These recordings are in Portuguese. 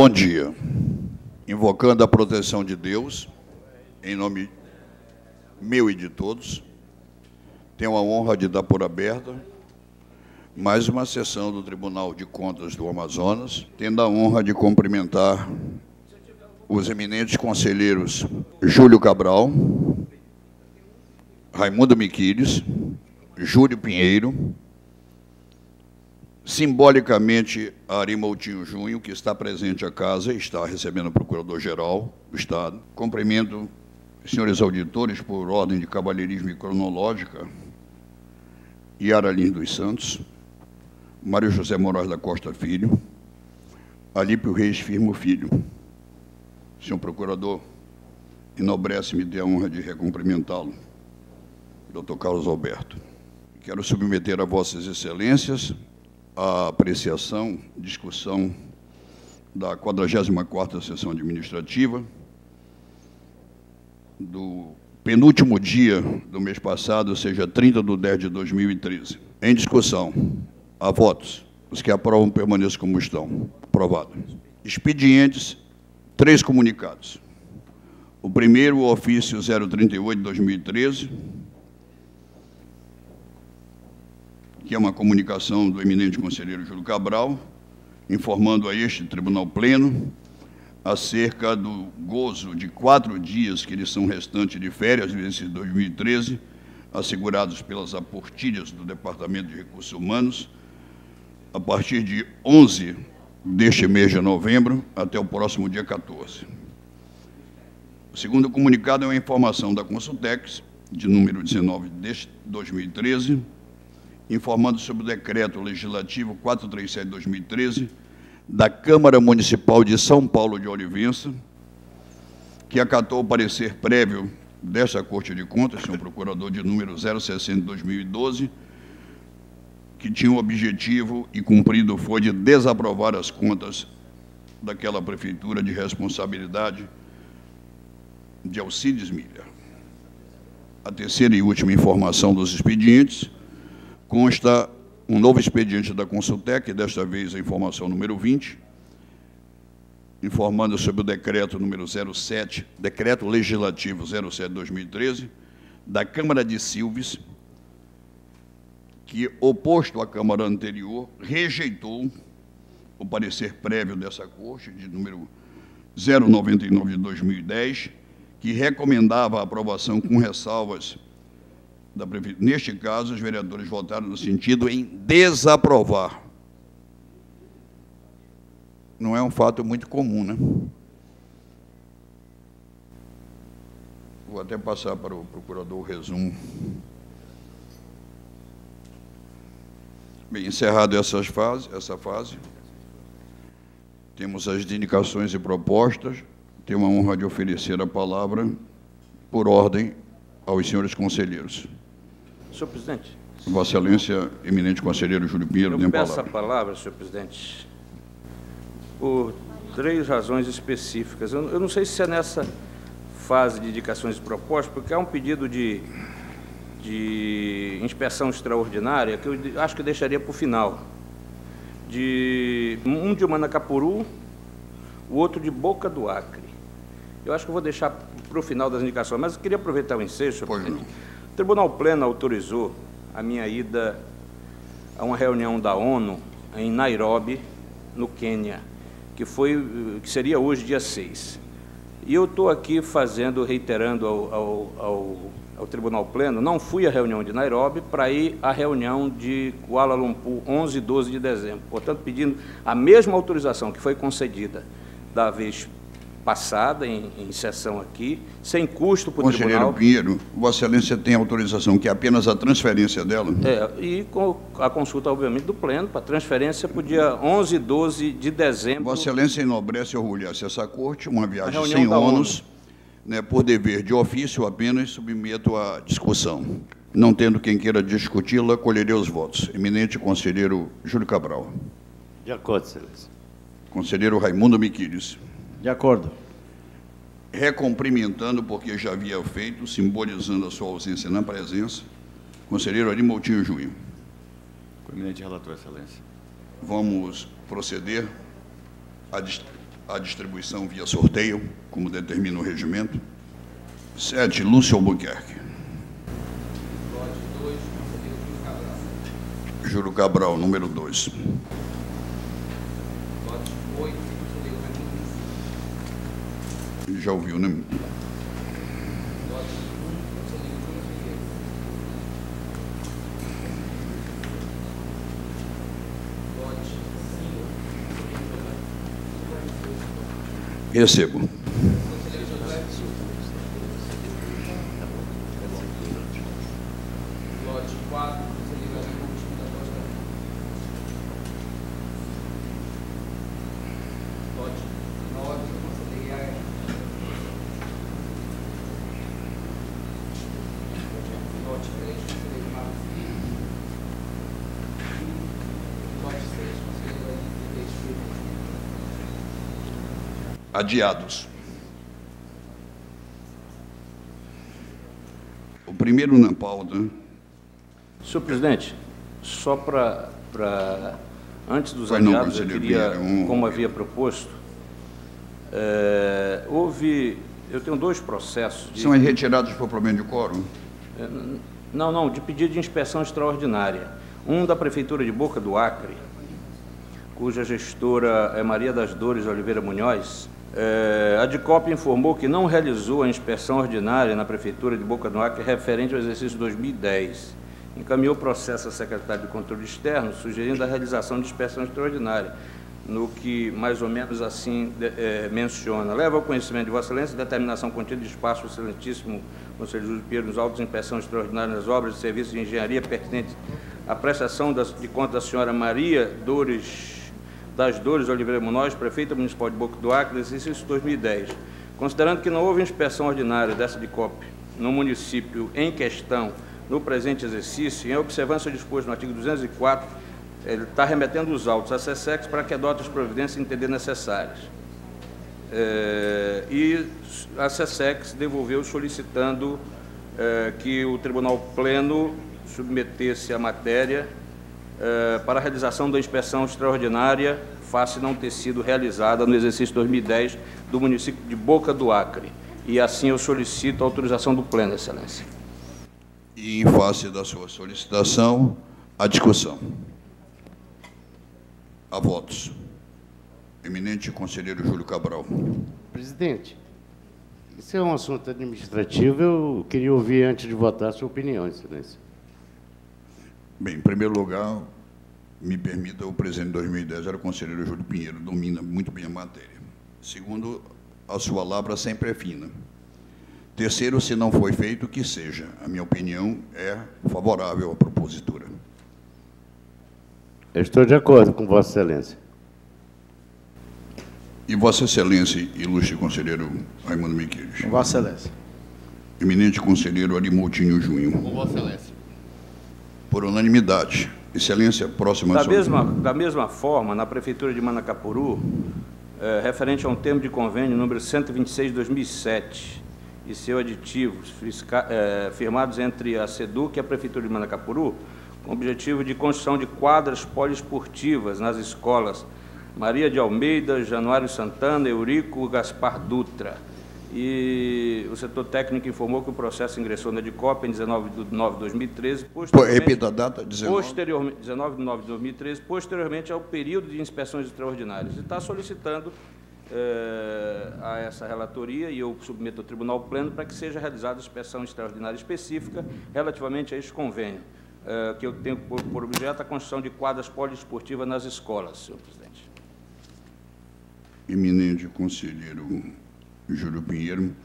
Bom dia. Invocando a proteção de Deus, em nome meu e de todos, tenho a honra de dar por aberta mais uma sessão do Tribunal de Contas do Amazonas, tendo a honra de cumprimentar os eminentes conselheiros Júlio Cabral, Raimundo Miquiles, Júlio Pinheiro, simbolicamente Ari Moutinho Junho, que está presente à casa e está recebendo o Procurador-Geral do Estado. Cumprimento os senhores auditores por ordem de cavalheirismo e cronológica, Yara Lins dos Santos, Mário José Moraes da Costa Filho, Alípio Reis Firmo Filho. Senhor Procurador, enobrece-me de a honra de recumprimentá-lo, Dr. Carlos Alberto. Quero submeter a Vossas Excelências a apreciação, discussão da 44ª Sessão Administrativa do penúltimo dia do mês passado, ou seja, 30/10/2013. Em discussão, a votos. Os que aprovam permaneçam como estão. Aprovado. Expedientes, 3 comunicados. O primeiro, o ofício 038/2013, que é uma comunicação do eminente conselheiro Júlio Cabral, informando a este Tribunal Pleno acerca do gozo de 4 dias que lhes são restantes de férias desse 2013, assegurados pelas aportilhas do Departamento de Recursos Humanos, a partir de 11 deste mês de novembro até o próximo dia 14. O segundo comunicado é uma informação da Consultex, de número 19 de 2013, informando sobre o Decreto Legislativo 437/2013 da Câmara Municipal de São Paulo de Olivença, que acatou o parecer prévio desta Corte de Contas, senhor Procurador, de número 060/2012, que tinha o objetivo, e cumprido foi, de desaprovar as contas daquela prefeitura de responsabilidade de Alcides Milha. A terceira e última informação dos expedientes: consta um novo expediente da Consultec, desta vez a informação número 20, informando sobre o decreto número 07, decreto legislativo 07/2013, da Câmara de Silves, que, oposto à Câmara anterior, rejeitou o parecer prévio dessa Corte, de número 099/2010, que recomendava a aprovação com ressalvas da Prefeitura. Neste caso, os vereadores votaram no sentido em desaprovar. Não é um fato muito comum, né? Vou até passar para o procurador o resumo. Bem, encerrado essa fase, temos as indicações e propostas. Tenho a honra de oferecer a palavra, por ordem, aos senhores conselheiros. Senhor presidente. Vossa Excelência, eminente conselheiro Júlio Pinheiro, eu peço a palavra, senhor presidente, por 3 razões específicas. Eu não sei se é nessa fase de indicações e propostas, porque há um pedido de inspeção extraordinária que eu acho que deixaria para o final. Um de Manacapuru, o outro de Boca do Acre. Eu acho que eu vou deixar para o final das indicações, mas eu queria aproveitar o ensejo, senhor presidente. O Tribunal Pleno autorizou a minha ida a uma reunião da ONU em Nairobi, no Quênia, que seria hoje, dia 6. E eu estou aqui reiterando ao Tribunal Pleno, não fui à reunião de Nairobi para ir à reunião de Kuala Lumpur, 11 e 12 de dezembro. Portanto, pedindo a mesma autorização que foi concedida da vez passada, em sessão aqui, sem custo para o Tribunal. Conselheiro Pinheiro, Vossa Excelência tem autorização, que é apenas a transferência dela? E com a consulta, obviamente, do Pleno, para transferência para o dia 11 e 12 de dezembro. Vossa Excelência enobrece e orgulha-se essa Corte, uma viagem sem ônus, né, por dever de ofício, apenas submeto à discussão. Não tendo quem queira discuti-la, acolherei os votos. Eminente conselheiro Júlio Cabral. De acordo, Excelência. Conselheiro Raimundo Miquiles. De acordo. Recumprimentando, porque já havia feito, simbolizando a sua ausência na presença, conselheiro Ari Moutinho Junho. Com o eminente relator, Excelência. Vamos proceder a distribuição via sorteio, como determina o regimento. 7, Lúcio Albuquerque. Lote 2, conselheiro Júlio Cabral, número 2. Lote 8, conselheiro Raimundo. Ele já ouviu, né? Lote 1, conselheiro Júlio Figueiredo. Lote 5, Recebo. conselheiro José. Lote 4, conselheiro Raimundo da Costa. Lote 9, conselheiro Iaia. Lote 3, conselheiro Marcos Filho. Lote 6, conselheiro Henrique Teixeira. Adiados. O primeiro na pauta. Senhor presidente, só para antes dos Pois não, adiados, eu conselheiro queria, Vieira, como havia proposto, eu tenho 2 processos de... São retirados por problema de quórum? Não, de pedido de inspeção extraordinária. Um da Prefeitura de Boca do Acre, cuja gestora é Maria das Dores Oliveira Munhoz. A DICOP informou que não realizou a inspeção ordinária na Prefeitura de Boca do Acre referente ao exercício 2010. Encaminhou o processo à Secretaria de Controle Externo, sugerindo a realização de inspeção extraordinária, no que mais ou menos assim menciona. Leva ao conhecimento de Vossa Excelência a determinação contida de espaço do Excelentíssimo Conselho Júlio Pinheiro nos autos de inspeção extraordinária nas obras e serviços de engenharia pertinentes à prestação de conta da senhora Maria das Dores Oliveira Munhoz, prefeita municipal de Boca do Acre, exercício 2010. Considerando que não houve inspeção ordinária dessa DICOP no município em questão no presente exercício, em observância ao disposto no artigo 204, ele está remetendo os autos à SESEX para que adote as providências entender necessárias. E a SESEX devolveu solicitando que o Tribunal Pleno submetesse a matéria para a realização da inspeção extraordinária, face não ter sido realizada no exercício 2010 do município de Boca do Acre. E assim eu solicito a autorização do Pleno, Excelência. E, em face da sua solicitação, a discussão. A votos. Eminente conselheiro Júlio Cabral. Presidente, isso é um assunto administrativo, eu queria ouvir, antes de votar, a sua opinião, Excelência. Bem, em primeiro lugar, me permita, o presidente de 2010 era o conselheiro Júlio Pinheiro, domina muito bem a matéria. Segundo, a sua lavra sempre é fina. Terceiro, se não foi feito, que seja. A minha opinião é favorável à propositura. Eu estou de acordo com Vossa Excelência. E Vossa Excelência, ilustre conselheiro Raimundo Miquiles. Com Vossa Excelência. Eminente conselheiro Arimoutinho Junho. Com Vossa Excelência. Por unanimidade. Excelência, próxima. Da mesma forma, na Prefeitura de Manacapuru, referente a um termo de convênio número 126 de 2007 e seus aditivos, firmados entre a SEDUC e a Prefeitura de Manacapuru, com o objetivo de construção de quadras poliesportivas nas escolas Maria de Almeida, Januário Santana, Eurico Gaspar Dutra. E o setor técnico informou que o processo ingressou na DICOP em 19 de nove de 2013. Repita a data, 19 de nove de 2013, posteriormente ao período de inspeções extraordinárias. E está solicitando a essa relatoria, e eu submeto ao Tribunal Pleno, para que seja realizada inspeção extraordinária específica relativamente a este convênio, que eu tenho por objeto a construção de quadras poliesportivas nas escolas, senhor presidente. Eminente conselheiro Júlio Pinheiro,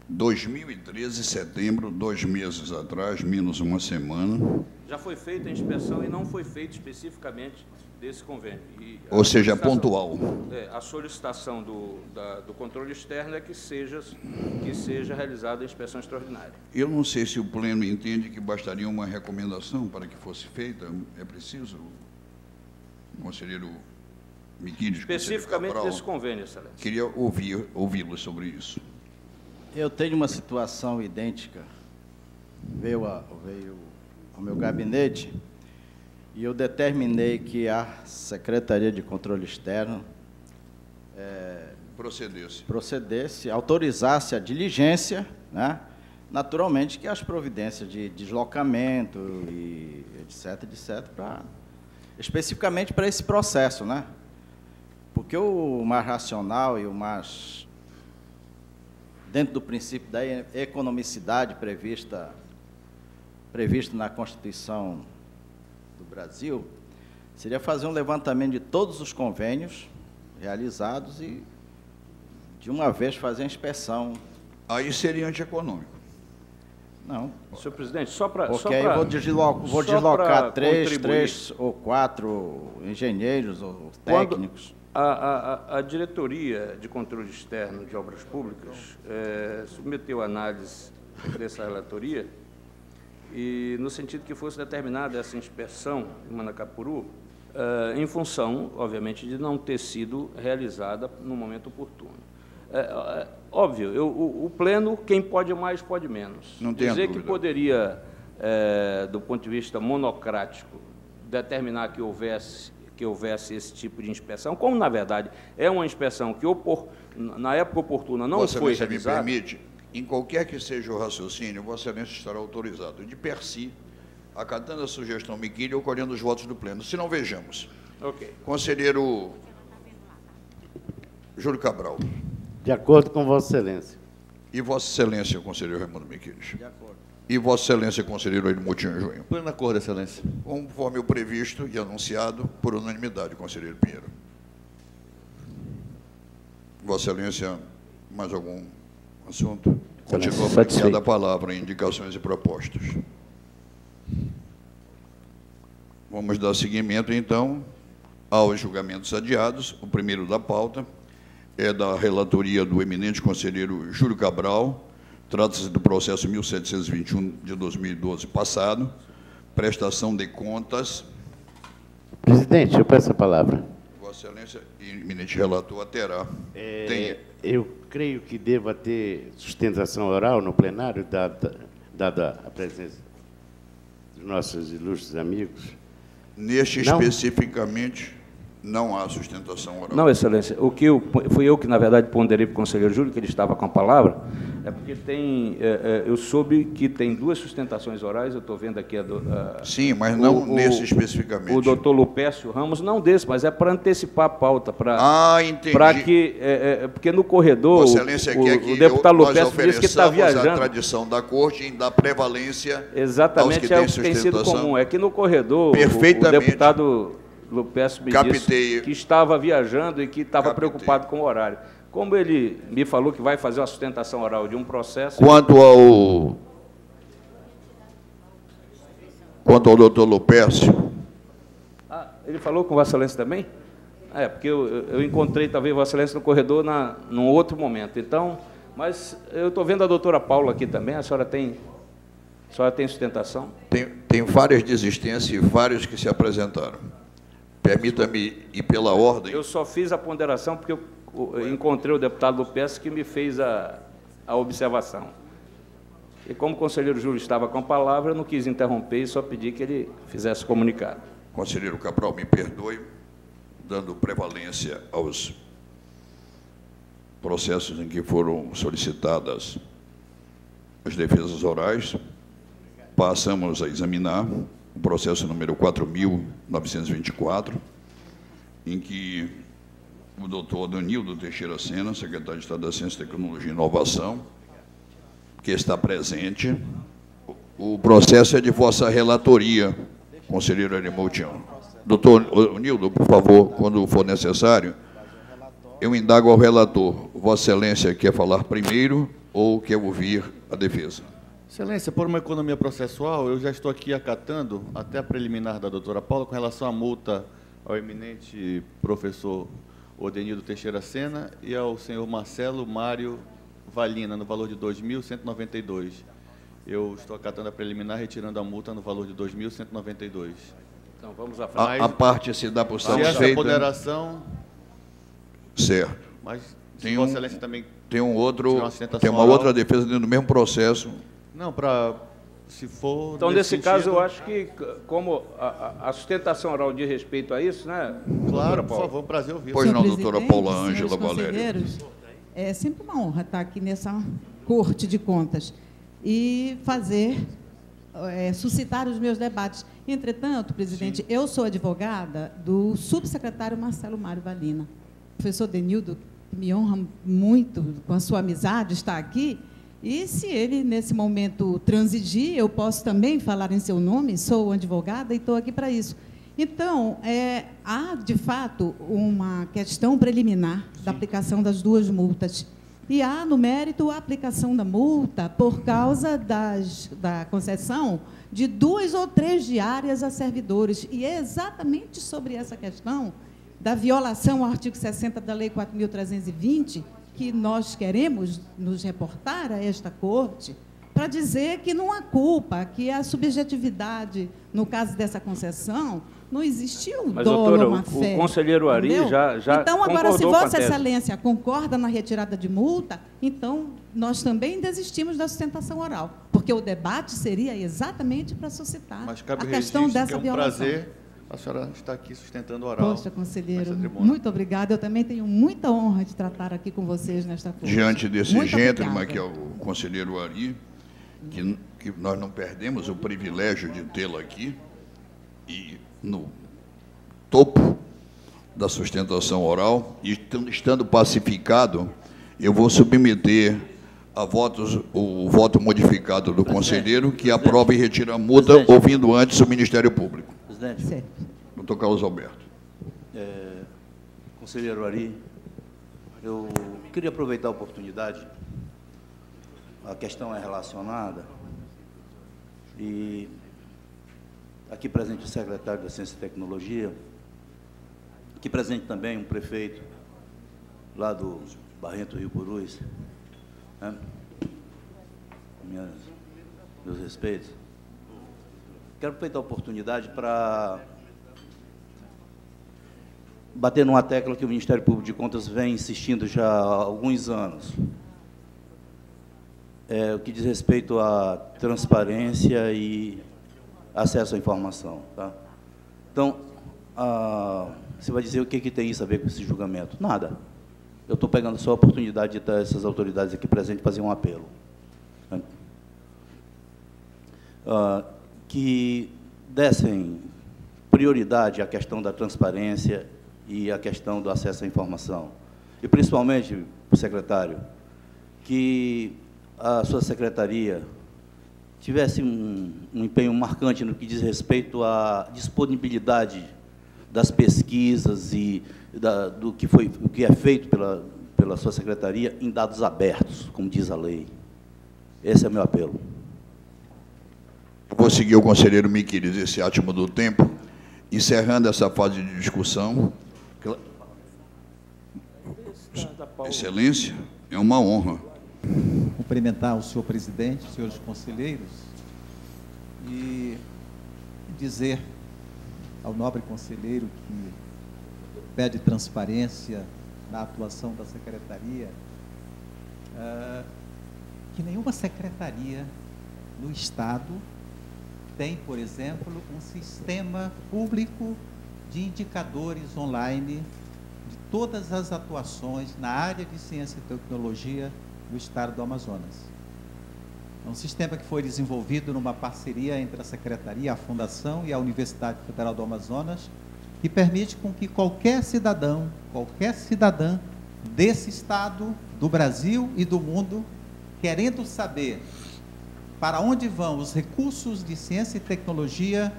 2013, setembro, 2 meses atrás, menos uma semana. Já foi feita a inspeção e não foi feito especificamente desse convênio. Ou seja, pontual. A solicitação do controle externo é que seja realizada a inspeção extraordinária. Eu não sei se o Pleno entende que bastaria uma recomendação para que fosse feita. É preciso, conselheiro Miquiles, especificamente desse convênio, Excelência. Queria ouvi-lo sobre isso. Eu tenho uma situação idêntica. Veio ao meu gabinete e eu determinei que a Secretaria de Controle Externo procedesse, autorizasse a diligência, né? Naturalmente que as providências de deslocamento e etc, especificamente para esse processo, né? Porque o mais racional e o mais dentro do princípio da economicidade previsto na Constituição do Brasil, seria fazer um levantamento de todos os convênios realizados e, de uma vez, fazer a inspeção. Aí seria antieconômico. Não. Senhor presidente, só para... Porque aí vou deslocar três ou quatro engenheiros ou técnicos. A Diretoria de Controle Externo de Obras Públicas submeteu análise dessa relatoria e, no sentido que fosse determinada essa inspeção em Manacapuru, em função, obviamente, de não ter sido realizada no momento oportuno. Óbvio, o pleno, quem pode mais, pode menos. Não tem dizer dúvida. que poderia, do ponto de vista monocrático, determinar que houvesse esse tipo de inspeção, como, na verdade, é uma inspeção que, na época oportuna, não foi realizada. Me permite, em qualquer que seja o raciocínio, Vossa Excelência estará autorizado, de per si, acatando a sugestão Miquílio ou colhendo os votos do pleno. Se não, vejamos. Ok. Conselheiro Júlio Cabral. De acordo com Vossa Excelência. E Vossa Excelência, conselheiro Raimundo Miquílio. De acordo. E Vossa Excelência, conselheiro Edmutinho Junho. Pleno acordo, Excelência. Conforme o previsto e anunciado por unanimidade, conselheiro Pinheiro. Vossa Excelência, mais algum assunto? Continua bloqueada a palavra em indicações e propostas. Vamos dar seguimento, então, aos julgamentos adiados. O primeiro da pauta é da relatoria do eminente conselheiro Júlio Cabral. Trata-se do processo 1721 de 2012 passado, prestação de contas. Presidente, eu peço a palavra. Vossa Excelência, eminente relator, terá. Eu creio que deva ter sustentação oral no plenário, dada a presença dos nossos ilustres amigos. Neste Não? Especificamente, não há sustentação oral. Não, Excelência. Fui eu que, na verdade, ponderei para o conselheiro Júlio, que ele estava com a palavra, porque eu soube que tem duas sustentações orais, eu estou vendo aqui Sim, mas não nesse especificamente. O doutor Lupécio Ramos, não desse, mas é para antecipar a pauta. Entendi. Para que, porque no corredor, Vossa Excelência quer que o deputado nós Lupécio disse que está viajando. a tradição da corte em dar prevalência Exatamente, aos que é têm o que tem sido sustentação. comum. É que no corredor, Perfeitamente. o deputado Lupécio me Captei. disse que estava viajando e que estava Captei. preocupado com o horário. Como ele me falou que vai fazer uma sustentação oral de um processo... Quanto ao doutor Lupécio, ele falou com Vossa Excelência também? Porque eu encontrei, talvez, Vossa Excelência no corredor num outro momento. Então, mas eu estou vendo a doutora Paula aqui também. A senhora tem sustentação? tem várias desistências e vários que se apresentaram. Permita-me ir pela ordem. Eu só fiz a ponderação porque eu encontrei o deputado Lupécio que me fez a observação. E como o conselheiro Júlio estava com a palavra, eu não quis interromper e só pedi que ele fizesse o comunicado. Conselheiro Cabral, me perdoe, dando prevalência aos processos em que foram solicitadas as defesas orais, passamos a examinar o processo número 4.924, em que o doutor Danildo Teixeira Sena, secretário de Estado da Ciência, Tecnologia e Inovação, que está presente. O processo é de vossa relatoria, conselheiro Edmutinho. Doutor Nildo, por favor, quando for necessário, eu indago ao relator. Vossa Excelência quer falar primeiro ou quer ouvir a defesa? Excelência, por uma economia processual, eu já estou aqui acatando até a preliminar da doutora Paula com relação à multa ao eminente professor Odenildo Teixeira Sena e ao senhor Marcelo Mário Valina, no valor de R$ 2.192. Eu estou acatando a preliminar, retirando a multa no valor de R$ 2.192. Então, vamos à frente. A parte se dá por Se essa satisfeita. ponderação... Certo. Mas Tem Vossa Excelência também... Tem tiver uma sustentação tem uma oral. outra defesa dentro do mesmo processo. Não, para Se for Então, nesse sentido, caso, eu acho que, como a sustentação oral diz respeito a isso, né, Claro, doutora por Paula? favor, prazer ouvir. Pois não, Senhor doutora presidente, Paula Ângela senhores Valério. conselheiros, é sempre uma honra estar aqui nessa corte de contas e fazer, suscitar os meus debates. Entretanto, presidente, eu sou advogada do subsecretário Marcelo Mário Valina. O professor Denildo, que me honra muito com a sua amizade, está aqui. E se ele, nesse momento, transigir, eu posso também falar em seu nome, sou advogada e estou aqui para isso. Então, há, de fato, uma questão preliminar da aplicação das duas multas. E há, no mérito, a aplicação da multa por causa da concessão de 2 ou 3 diárias a servidores. E é exatamente sobre essa questão da violação ao artigo 60 da Lei 4.320, que nós queremos nos reportar a esta corte, para dizer que não há culpa, que a subjetividade, no caso dessa concessão, não existiu Mas, dolo doutora, ou má-fé. o conselheiro Ari entendeu? já Então, agora, se concordou com a Vossa tese. Excelência concorda na retirada de multa, então nós também desistimos da sustentação oral, porque o debate seria exatamente para suscitar Mas cabe a questão registro dessa que é um violação. prazer a senhora estar aqui sustentando o oral. Poxa, conselheiro, nessa tribuna. muito obrigada. Eu também tenho muita honra de tratar aqui com vocês nesta corte. Diante desse Muito gentleman, obrigada. que é o conselheiro Ari, que nós não perdemos o privilégio de tê-lo aqui, e no topo da sustentação oral, e estando pacificado, eu vou submeter a votos o voto modificado do conselheiro, que aprova e retira a multa, Presidente. ouvindo antes o Ministério Público. Presidente, Certo. Doutor Carlos Alberto. conselheiro Ari, eu queria aproveitar a oportunidade, a questão é relacionada, e aqui presente o secretário da Ciência e Tecnologia, aqui presente também um prefeito lá do Barrento Rio Purus, né? Meus respeitos. Quero aproveitar a oportunidade para bater numa tecla que o Ministério Público de Contas vem insistindo já há alguns anos. O que diz respeito à transparência e acesso à informação. Tá? Então, você vai dizer o que tem isso a ver com esse julgamento? Nada. Eu estou pegando só a oportunidade de ter essas autoridades aqui presentes fazer um apelo. Né? Que dessem prioridade à questão da transparência e à questão do acesso à informação. E, principalmente, secretário, que a sua secretaria tivesse um empenho marcante no que diz respeito à disponibilidade das pesquisas e do que é feito pela sua secretaria em dados abertos, como diz a lei. Esse é o meu apelo. Vou seguir o conselheiro Miquiles, esse átimo do tempo, encerrando essa fase de discussão. Excelência, é uma honra. Cumprimentar o senhor presidente, os senhores conselheiros, e dizer ao nobre conselheiro que pede transparência na atuação da secretaria, que nenhuma secretaria no Estado tem, por exemplo, um sistema público de indicadores online de todas as atuações na área de ciência e tecnologia no Estado do Amazonas. É um sistema que foi desenvolvido numa parceria entre a Secretaria, a Fundação e a Universidade Federal do Amazonas, que permite com que qualquer cidadã desse Estado, do Brasil e do mundo, querendo saber para onde vão os recursos de ciência e tecnologia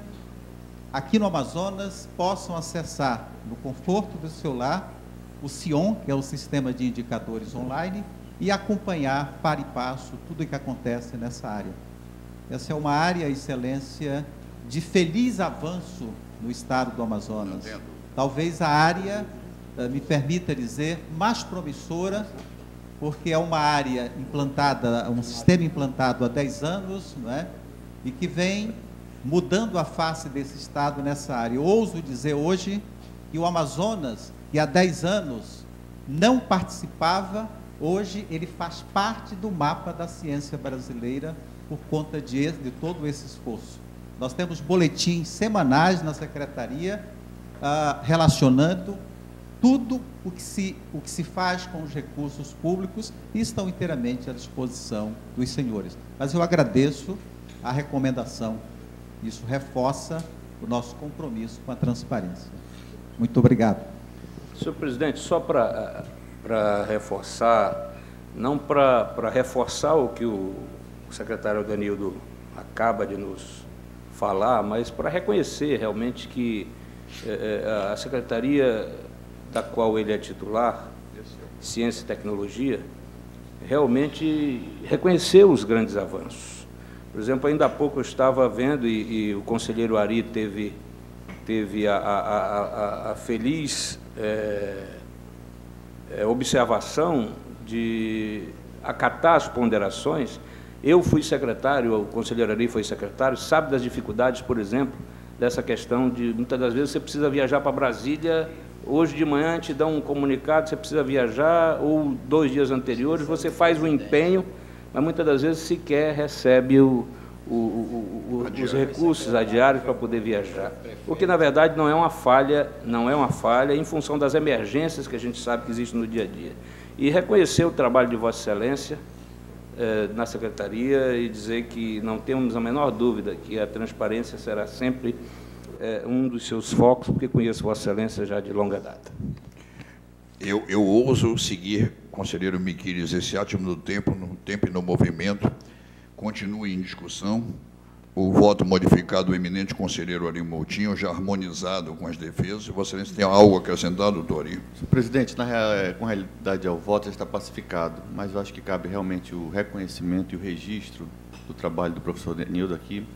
aqui no Amazonas, possam acessar no conforto do seu lar o SION, que é o Sistema de Indicadores Online, e acompanhar para e passo tudo o que acontece nessa área. Essa é uma área, excelência, de feliz avanço no Estado do Amazonas. Talvez a área, me permita dizer, mais promissora, porque é uma área implantada, um sistema implantado há 10 anos, não é? E que vem mudando a face desse Estado nessa área. Eu ouso dizer hoje que o Amazonas, que há 10 anos não participava, hoje ele faz parte do mapa da ciência brasileira por conta de todo esse esforço. Nós temos boletins semanais na Secretaria relacionando tudo o que se faz com os recursos públicos e estão inteiramente à disposição dos senhores. Mas eu agradeço a recomendação. Isso reforça o nosso compromisso com a transparência. Muito obrigado. Senhor presidente, só para reforçar, não para reforçar o que o secretário Odenildo acaba de nos falar, mas para reconhecer realmente que a secretaria da qual ele é titular, Ciência e Tecnologia, realmente reconheceu os grandes avanços. Por exemplo, ainda há pouco eu estava vendo, e o conselheiro Ari teve a feliz observação de acatar as ponderações. Eu fui secretário, o conselheiro Ari foi secretário, sabe das dificuldades, por exemplo, dessa questão de, muitas das vezes, você precisa viajar para Brasília, hoje de manhã te dão um comunicado, você precisa viajar, ou 2 dias anteriores, você faz o empenho, mas muitas das vezes sequer recebe os recursos diários para poder viajar. O que, na verdade, não é uma falha, em função das emergências que a gente sabe que existem no dia a dia. E reconhecer o trabalho de Vossa Excelência na Secretaria e dizer que não temos a menor dúvida que a transparência será sempre um dos seus focos, porque conheço Vossa Excelência já de longa data. Eu ouso seguir, conselheiro Miquiles, esse átimo no tempo e no movimento, continue em discussão. O voto modificado do eminente conselheiro Ari Moutinho, já harmonizado com as defesas. Vossa Excelência tem algo a acrescentar, doutor Ari? Senhor presidente, com realidade ao voto já está pacificado, mas eu acho que cabe realmente o reconhecimento e o registro do trabalho do professor Odenildo aqui.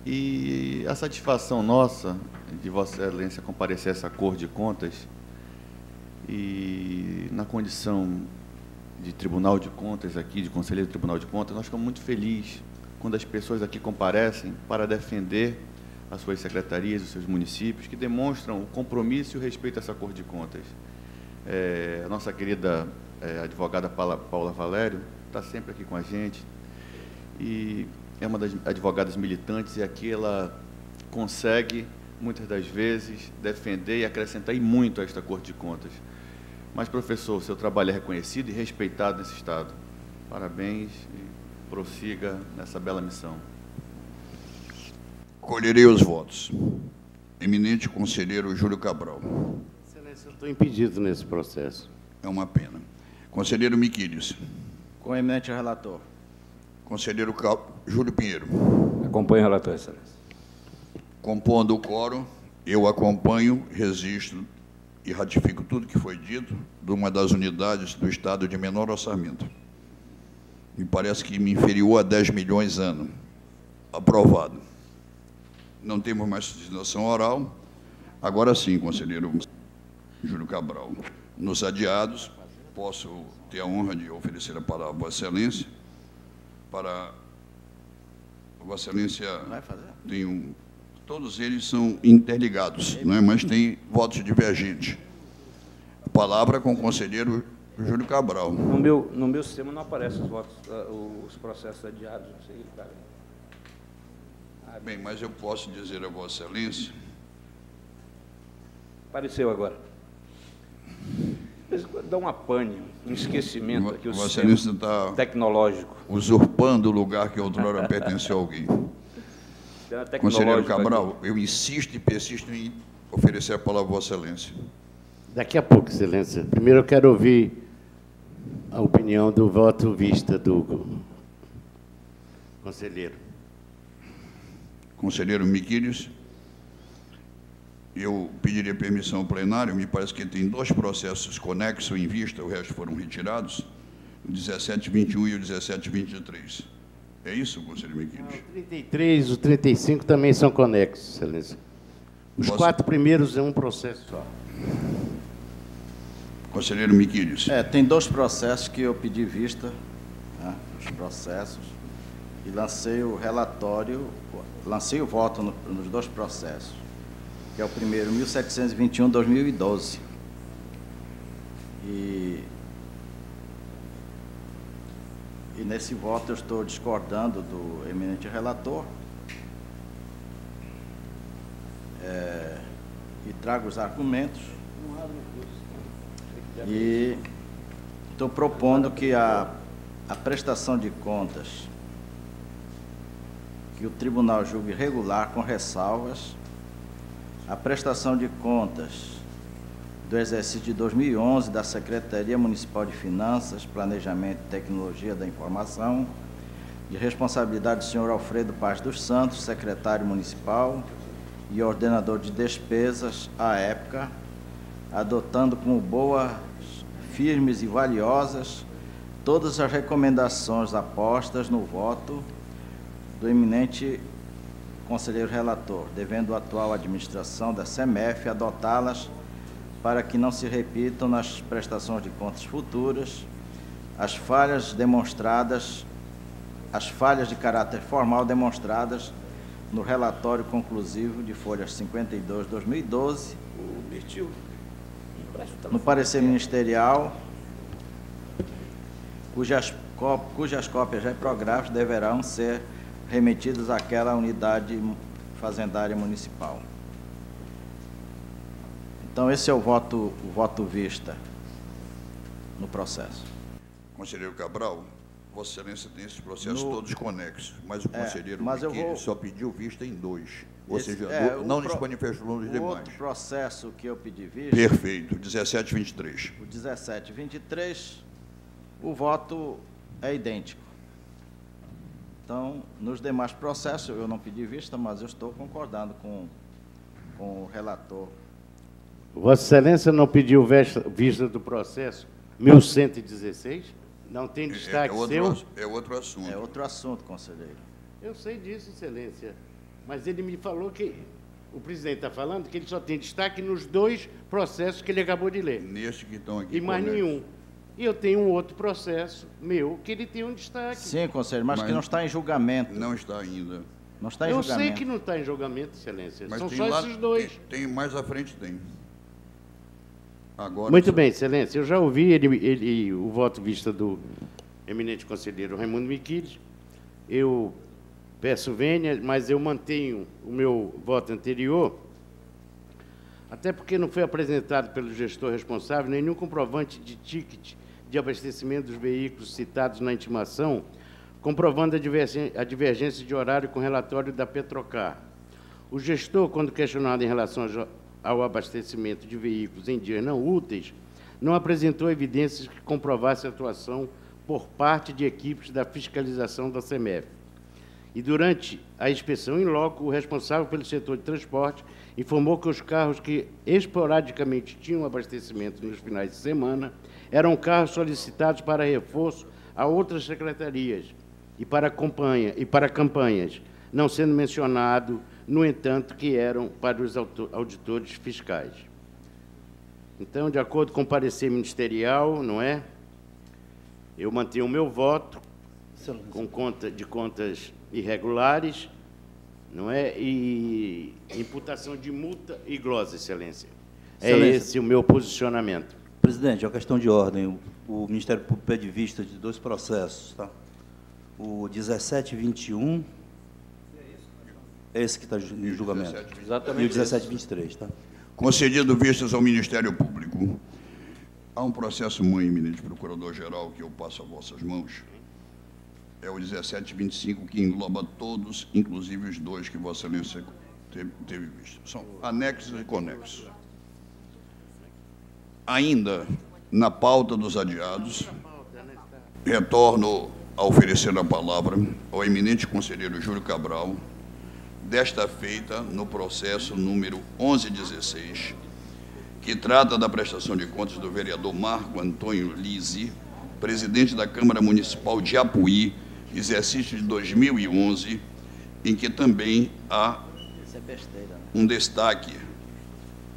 E a satisfação nossa de Vossa Excelência comparecer a essa Corte de Contas e na condição de Tribunal de Contas aqui, de Conselheiro do Tribunal de Contas, nós ficamos muito felizes quando as pessoas aqui comparecem para defender as suas secretarias, os seus municípios, que demonstram o compromisso e o respeito a essa Corte de Contas. A nossa querida advogada Paula Valério está sempre aqui com a gente e é uma das advogadas militantes, e aqui ela consegue, muitas das vezes, defender e acrescentar e muito a esta Corte de Contas. Mas, professor, seu trabalho é reconhecido e respeitado nesse Estado. Parabéns e prossiga nessa bela missão. Colherei os votos. Eminente conselheiro Júlio Cabral. Excelência, eu estou impedido nesse processo. É uma pena. Conselheiro Miquiles. Com o eminente relator. Conselheiro Júlio Pinheiro. Acompanho o relator, Excelência. Compondo o quórum, eu acompanho, registro e ratifico tudo que foi dito de uma das unidades do Estado de menor orçamento. Me parece que me inferior a 10 milhões ano. Aprovado. Não temos mais sustentação oral. Agora sim, conselheiro Júlio Cabral. Nos adiados, posso ter a honra de oferecer a palavra a Vossa Excelência para... Vossa Excelência tem todos eles são interligados, não é? Mas tem votos divergentes. A palavra com o conselheiro Júlio Cabral. No meu sistema não aparecem os votos, os processos adiados, não sei, cara. Bem, mas eu posso dizer a Vossa Excelência... Apareceu agora. Dá uma pane, um esquecimento aqui, o Vossa sistema Excelência está tecnológico. Usurpando o lugar que outrora pertenceu a alguém. Conselheiro Cabral, eu insisto e persisto em oferecer a palavra a Vossa Excelência. Daqui a pouco, Excelência. Primeiro eu quero ouvir a opinião do voto vista do conselheiro. Conselheiro Miquiles, eu pediria permissão ao plenário, me parece que tem 2 processos conexos em vista, o resto foram retirados, o 1721 e o 1723. É isso, conselheiro Miquiles? O 33 e o 35 também são conexos, Excelência. Os 4 primeiros é um processo só. Conselheiro Miquiles. Tem 2 processos que eu pedi vista, né, os processos, e lancei o relatório, lancei o voto nos 2 processos, que é o primeiro, 1721/2012. E nesse voto eu estou discordando do eminente relator. E trago os argumentos. E estou propondo que a prestação de contas que o tribunal julgue regular com ressalvas, a prestação de contas do exercício de 2011 da Secretaria Municipal de Finanças, Planejamento e Tecnologia da Informação, de responsabilidade do senhor Alfredo Paz dos Santos, secretário municipal e ordenador de despesas à época, adotando como boas, firmes e valiosas todas as recomendações apostas no voto do eminente conselheiro relator, devendo a atual administração da CEMEF adotá-las para que não se repitam nas prestações de contas futuras as falhas de caráter formal demonstradas no relatório conclusivo de folhas 52 de 2012, no parecer ministerial, cujas cópias reprográficas deverão ser remetidas àquela unidade fazendária municipal. Então, esse é o voto vista no processo. Conselheiro Cabral, Vossa Excelência tem esses processos todos conexos, mas o conselheiro só pediu vista em 2, ou seja, não nos manifestou nos demais. Outro processo que eu pedi vista... Perfeito, 1723. O 1723, o voto é idêntico. Então, nos demais processos, eu não pedi vista, mas eu estou concordando com o relator. Vossa Excelência não pediu vista do processo 1116? Não tem destaque seu? É outro assunto. É outro assunto, conselheiro. Eu sei disso, Excelência. Mas ele me falou que... O presidente está falando que ele só tem destaque nos 2 processos que ele acabou de ler. Neste que estão aqui. E mais nenhum. E eu tenho um outro processo meu que ele tem um destaque. Sim, conselheiro, mas que não está em julgamento. Não está ainda. Não está em julgamento. Eu sei que não está em julgamento, Excelência. Mas são só esses 2. Tem mais à frente, tem. Agora, muito bem, Excelência. Eu já ouvi o voto vista do eminente conselheiro Raimundo Miquiles. Eu peço vênia, mas eu mantenho o meu voto anterior, até porque não foi apresentado pelo gestor responsável nenhum comprovante de ticket de abastecimento dos veículos citados na intimação, comprovando a divergência de horário com o relatório da Petrocar. O gestor, quando questionado em relação ao abastecimento de veículos em dias não úteis, não apresentou evidências que comprovassem a atuação por parte de equipes da fiscalização da CEMEF. E, durante a inspeção em loco, o responsável pelo setor de transporte informou que os carros que esporadicamente tinham abastecimento nos finais de semana eram carros solicitados para reforço a outras secretarias e para campanhas, não sendo mencionado, no entanto, que eram para os auditores fiscais. Então, de acordo com o parecer ministerial, não é? Eu mantenho o meu voto com contas irregulares, não é? E imputação de multa e glosa, Excelência. Excelência. É esse o meu posicionamento. Presidente, é uma questão de ordem. O Ministério Público pede vista de 2 processos, tá? O 1721, é esse que está em julgamento. Exatamente. E o 1723, tá? Concedido vistas ao Ministério Público. Há um processo muito eminente, procurador-geral, que eu passo a vossas mãos. É o 1725, que engloba todos, inclusive os 2 que Vossa Excelência teve visto. São anexos e conexos. Ainda na pauta dos adiados, retorno a oferecer a palavra ao eminente conselheiro Júlio Cabral, desta feita no processo número 1116, que trata da prestação de contas do vereador Marco Antônio Lise, presidente da Câmara Municipal de Apuí, exercício de 2011, em que também há um destaque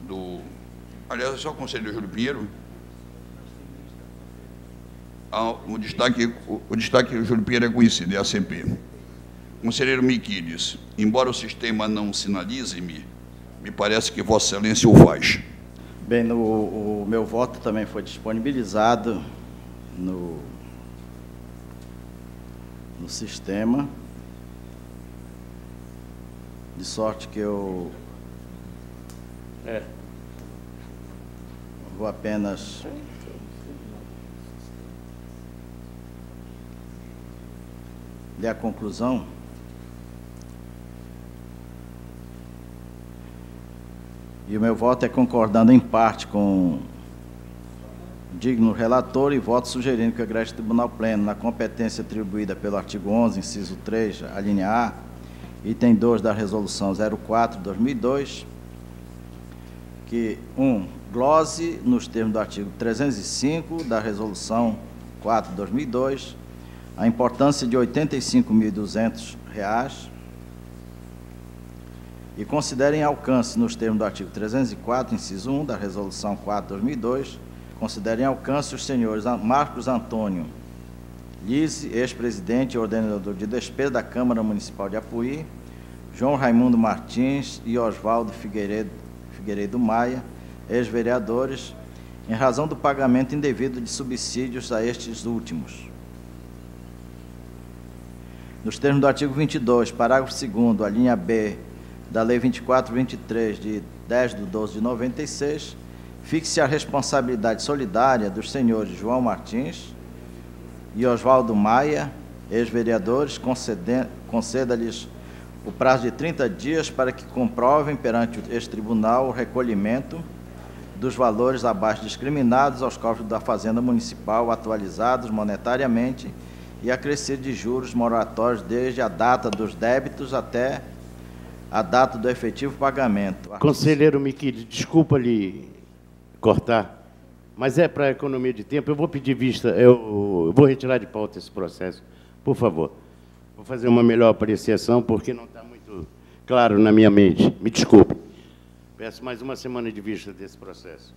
do... Aliás, é só o conselheiro Júlio Pinheiro? O destaque do Júlio Pinheiro é conhecido, é a ACP. Conselheiro Miquiles, embora o sistema não sinalize-me, me parece que Vossa Excelência o faz. Bem, o meu voto também foi disponibilizado no sistema, de sorte que eu vou apenas ler a conclusão. E o meu voto é concordando em parte com o digno relator e voto sugerindo que o Egresso Tribunal Pleno, na competência atribuída pelo artigo 11, inciso 3, a linha A, item 2 da Resolução 04/2002, que, 1, glose, nos termos do artigo 305 da Resolução 4/2002, a importância de R$ 85.200 e considerem alcance, nos termos do artigo 304, inciso 1 da Resolução 4/2002, considerem alcance os senhores Marcos Antônio Lise, ex-presidente e ordenador de despesa da Câmara Municipal de Apuí, João Raimundo Martins e Oswaldo Figueiredo Maia, ex-vereadores, em razão do pagamento indevido de subsídios a estes últimos. Nos termos do artigo 22, parágrafo 2º, a linha B da Lei 2423, de 10/12/96, fixe a responsabilidade solidária dos senhores João Martins e Oswaldo Maia, ex-vereadores, conceda-lhes o prazo de 30 dias para que comprovem perante este tribunal o recolhimento dos valores abaixo discriminados aos cofres da Fazenda Municipal, atualizados monetariamente e acrescido de juros moratórios desde a data dos débitos até a data do efetivo pagamento. Conselheiro Miquílio, desculpa lhe cortar, mas é para economia de tempo. Eu vou pedir vista, eu vou retirar de pauta esse processo, por favor. Vou fazer uma melhor apreciação, porque não está muito claro na minha mente. Me desculpe. Peço mais uma semana de vista desse processo.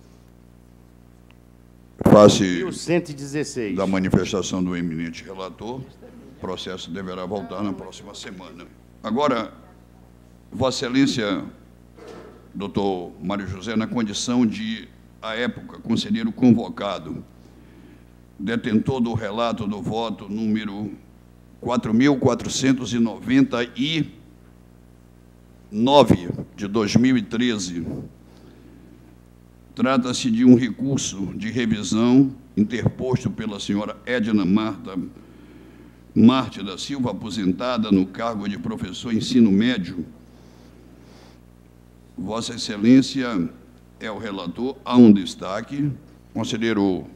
Face 116. Da manifestação do eminente relator, o processo deverá voltar na próxima semana. Agora, Vossa Excelência, doutor Mário José, na condição de, à época, conselheiro convocado, detentor do relato do voto número 4.499 de 2013, trata-se de um recurso de revisão interposto pela senhora Edna Marte da Silva, aposentada no cargo de professor ensino médio. Vossa Excelência é o relator, há um destaque. Conselheiro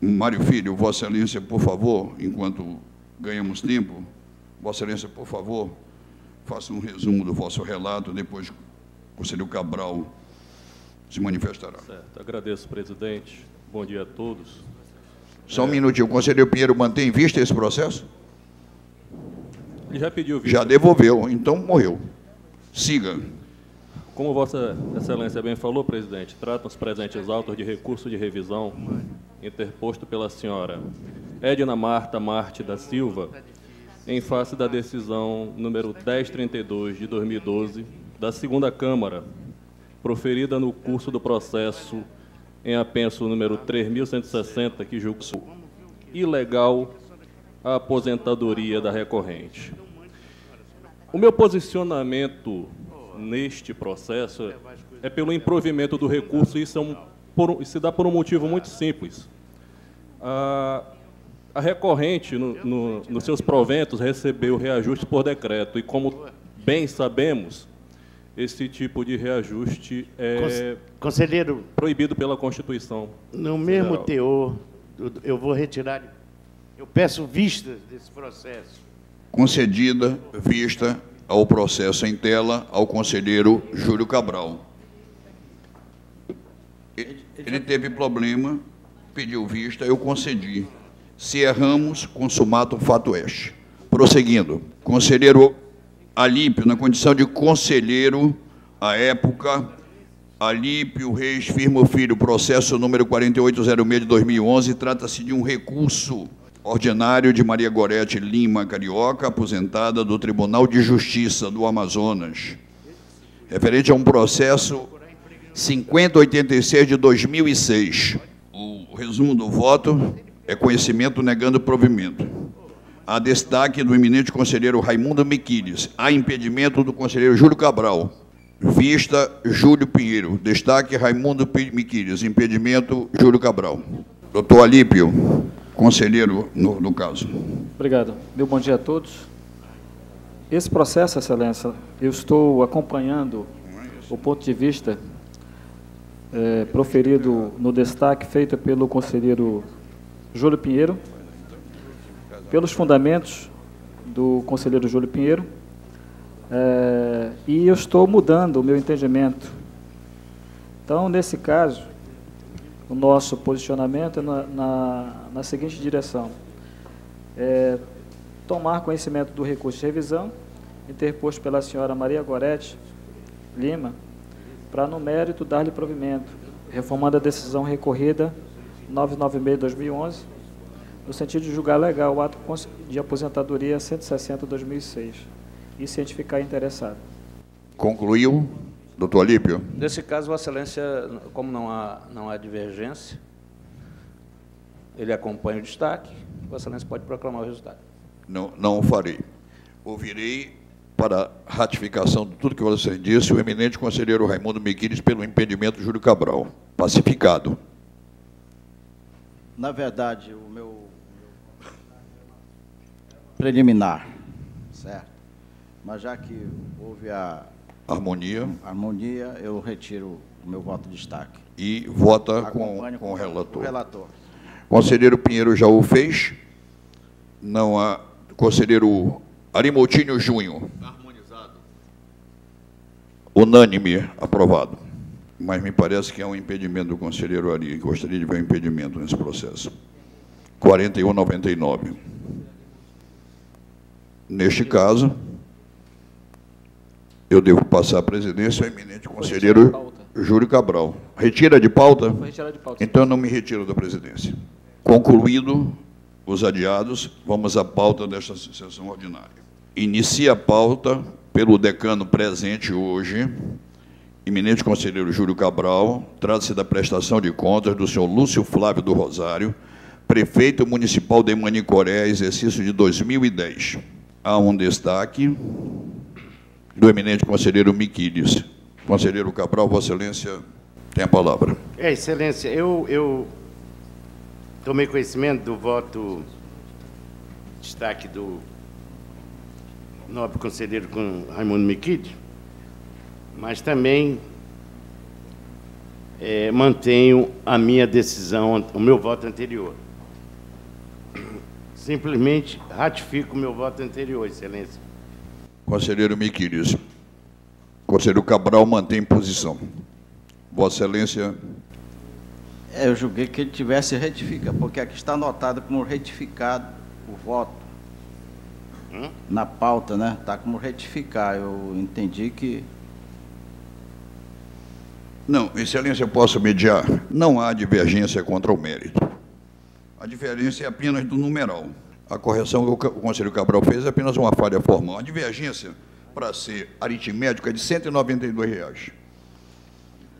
Mário Filho, Vossa Excelência, por favor, enquanto ganhamos tempo, Vossa Excelência, por favor, faça um resumo do vosso relato, depois o conselheiro Cabral se manifestará. Certo, agradeço, presidente. Bom dia a todos. Só um minutinho, o conselheiro Pinheiro mantém em vista esse processo? Ele já pediu vista. Já devolveu, então morreu. Siga. Como Vossa Excelência bem falou, presidente, tratam os presentes autos de recurso de revisão interposto pela senhora Edna Marte da Silva, em face da decisão número 1032 de 2012 da segunda Câmara, proferida no curso do processo em apenso número 3.160, que julgou ilegal a aposentadoria da recorrente. O meu posicionamento neste processo é pelo improvimento do recurso, e isso se dá por um motivo muito simples. A recorrente, nos seus proventos, recebeu reajuste por decreto, e como bem sabemos, esse tipo de reajuste é conselheiro, proibido pela Constituição. No mesmo teor, eu vou retirar, eu peço vista desse processo. Concedida vista ao processo em tela ao conselheiro Júlio Cabral. Ele teve problema, pediu vista, eu concedi. Se erramos, consumatum fato est. Prosseguindo, conselheiro Alípio, na condição de conselheiro, à época, Alípio Reis Firmo Filho, processo número 4806 de 2011, trata-se de um recurso ordinário de Maria Gorete Lima Carioca, aposentada do Tribunal de Justiça do Amazonas, referente a um processo 5086 de 2006. O resumo do voto É conhecimento negando provimento. Há destaque do eminente conselheiro Raimundo Miquiles. Há impedimento do conselheiro Júlio Cabral. Vista Júlio Pinheiro. Destaque Raimundo Miquiles. Impedimento Júlio Cabral. Doutor Alípio, conselheiro no caso. Obrigado. Meu bom dia a todos. Esse processo, Excelência, eu estou acompanhando o ponto de vista proferido no destaque feito pelo conselheiro Júlio Pinheiro, pelos fundamentos do conselheiro Júlio Pinheiro, e eu estou mudando o meu entendimento. Então, nesse caso, o nosso posicionamento é na seguinte direção: tomar conhecimento do recurso de revisão interposto pela senhora Maria Gorete Lima, para, no mérito, dar-lhe provimento, reformando a decisão recorrida 996/2011, no sentido de julgar legal o ato de aposentadoria 160/2006 e cientificar interessado. Concluiu, doutor Alípio? Nesse caso, Vossa Excelência, como não há divergência, ele acompanha o destaque, Vossa Excelência pode proclamar o resultado. Não o farei. Ouvirei, para ratificação de tudo que você disse, o eminente conselheiro Raimundo Miquiles pelo impedimento Júlio Cabral. Pacificado. Na verdade, o meu preliminar, certo? Mas já que houve a harmonia, eu retiro o meu voto de destaque. E vota com o relator. Conselheiro Pinheiro já o fez. Não há. Conselheiro Arimoutinho Júnior. Harmonizado. Unânime, aprovado. Mas me parece que há um impedimento do conselheiro Ari. Gostaria de ver um impedimento nesse processo. 4199. Neste caso, eu devo passar a presidência ao eminente conselheiro Júlio Cabral. Retira de pauta? Foi retirado de pauta. Então, eu não me retiro da presidência. Concluído os adiados, vamos à pauta desta sessão ordinária. Inicia a pauta pelo decano presente hoje, eminente conselheiro Júlio Cabral. Trata-se da prestação de contas do senhor Lúcio Flávio do Rosário, prefeito municipal de Manicoré, exercício de 2010. Há um destaque do eminente conselheiro Miquiles. Conselheiro Cabral, Vossa Excelência tem a palavra. Excelência, eu tomei conhecimento do voto destaque do nobre conselheiro com Raimundo Miquiles, mas também mantenho a minha decisão, o meu voto anterior. Simplesmente ratifico o meu voto anterior, Excelência. Conselheiro Miquiles. Conselheiro Cabral mantém posição. Vossa Excelência. Eu julguei que ele tivesse retificado, porque aqui está anotado como retificado o voto. Na pauta, né? Está como retificar. Eu entendi que... Não, Excelência, eu posso mediar. Não há divergência contra o mérito. A diferença é apenas do numeral. A correção que o conselheiro Cabral fez é apenas uma falha formal. A divergência, para ser aritmética, é de R$ 192.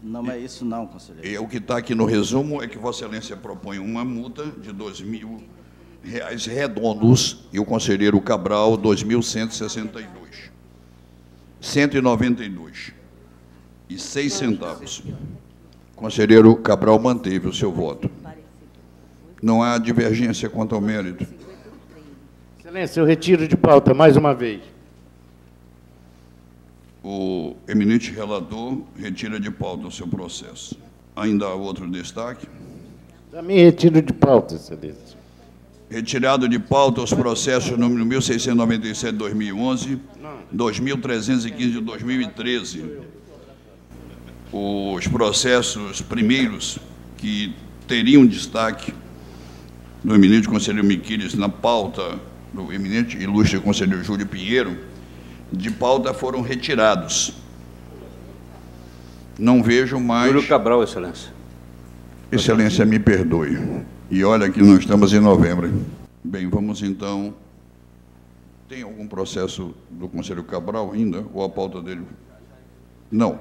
Não é isso não, conselheiro. E o que está aqui no resumo é que Vossa Excelência propõe uma multa de R$ 2.000 redondos e o conselheiro Cabral, 2.162. 192,06. Conselheiro Cabral manteve o seu voto. Não há divergência quanto ao mérito. Excelência, eu retiro de pauta mais uma vez. O eminente relator retira de pauta o seu processo. Ainda há outro destaque? Também retiro de pauta, Excelência. Retirado de pauta os processos número 1697 de 2011, 2315 de 2013. Os processos primeiros que teriam destaque do eminente conselheiro Miquiles na pauta do eminente e ilustre conselheiro Júlio Pinheiro, de pauta foram retirados. Não vejo mais... Júlio Cabral, Excelência. Excelência, me perdoe. E olha que nós estamos em novembro. Bem, vamos então... Tem algum processo do conselheiro Cabral ainda? Ou a pauta dele? Não.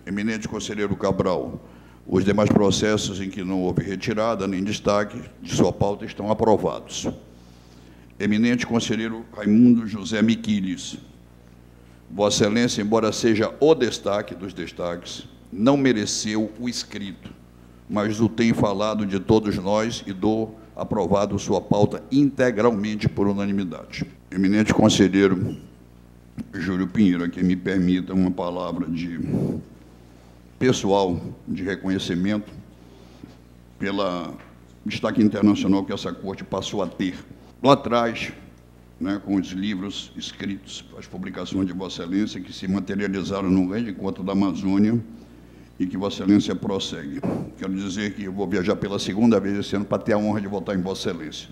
Eminente conselheiro Cabral, Os demais processos em que não houve retirada nem destaque de sua pauta estão aprovados. Eminente conselheiro Raimundo José Miquiles, Vossa Excelência, embora seja o destaque dos destaques, não mereceu o escrito, mas o tem falado de todos nós e dou aprovado sua pauta integralmente por unanimidade. Eminente conselheiro Júlio Pinheiro, que me permita uma palavra de pessoal de reconhecimento pela destaque internacional que essa corte passou a ter. Lá atrás, né, com os livros escritos, as publicações de Vossa Excelência, que se materializaram no grande encontro da Amazônia e que Vossa Excelência prossegue. Quero dizer que eu vou viajar pela segunda vez esse ano para ter a honra de votar em Vossa Excelência.